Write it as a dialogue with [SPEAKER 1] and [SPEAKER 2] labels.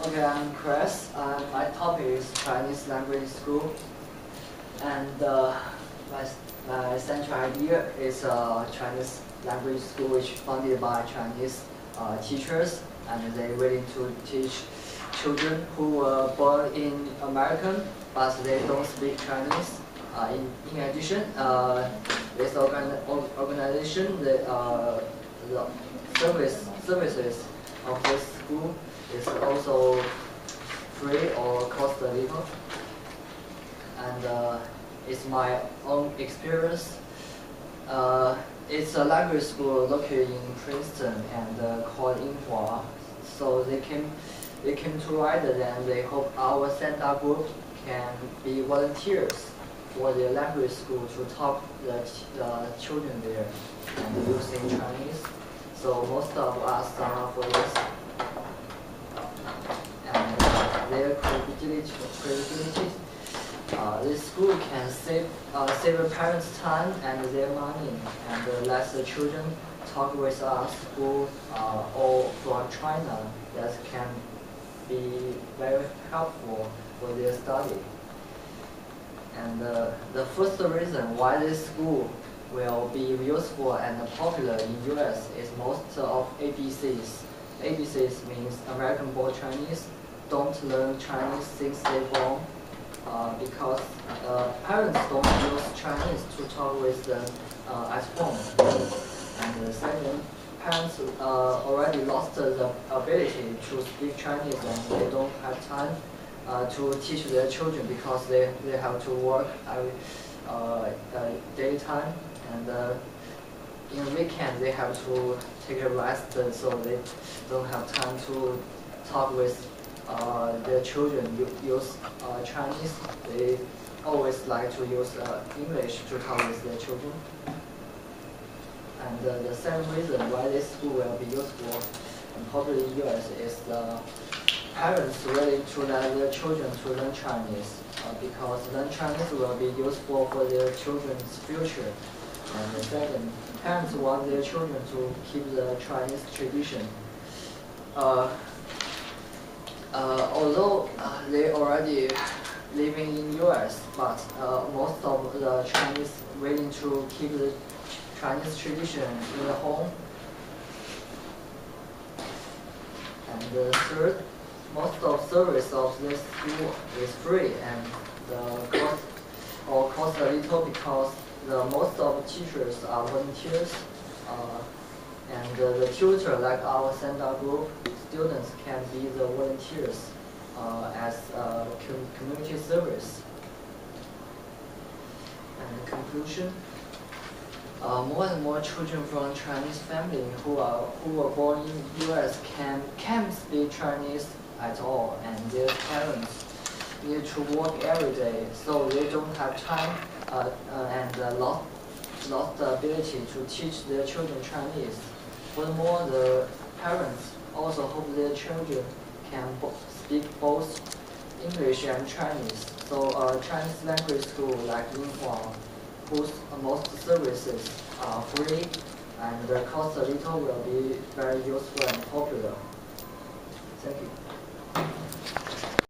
[SPEAKER 1] Okay, I'm Chris. My topic is Chinese language school, and my central idea is a Chinese language school which funded by Chinese teachers, and they're willing to teach children who were born in America, but they don't speak Chinese. In addition, this organization, the services of this school is also free or cost a little. And it's my own experience. It's a language school located in Princeton and called Yinghua. So they came to Ireland and they hope our Santa group can be volunteers for the language school to talk the children there and using Chinese. So most of us sign up for this. And their credibility. This school can save the parents' time and their money, and let the children talk with us who are all from China. That can be very helpful for their study. And the first reason why this school will be useful and popular in US is most of ABCs. ABCs means American-born Chinese don't learn Chinese since they're born because parents don't use Chinese to talk with them at home. And second, parents already lost the ability to speak Chinese and they don't have time to teach their children because they have to work daytime, and in weekend they have to take a rest, so they don't have time to talk with their children use Chinese. They always like to use English to talk with their children. And the second reason why this school will be useful and popular in US is the parents willing to let their children to learn Chinese because learn Chinese will be useful for their children's future. And the second, parents want their children to keep the Chinese tradition. Although they already living in US, but most of the Chinese willing to keep the Chinese tradition in the home. And the third, most of service of this school is free, and the cost a little because most of the teachers are volunteers, and the tutor, like our Santa group, students can be the volunteers as community service. And the conclusion, more and more children from Chinese family who were born in US can't speak Chinese at all, and their parents need to work every day, so they don't have time and lost the ability to teach their children Chinese. Furthermore, the parents also hope their children can speak both English and Chinese. So a Chinese language school like Yinghua, whose most services are free and the cost a little, will be very useful and popular. Thank you.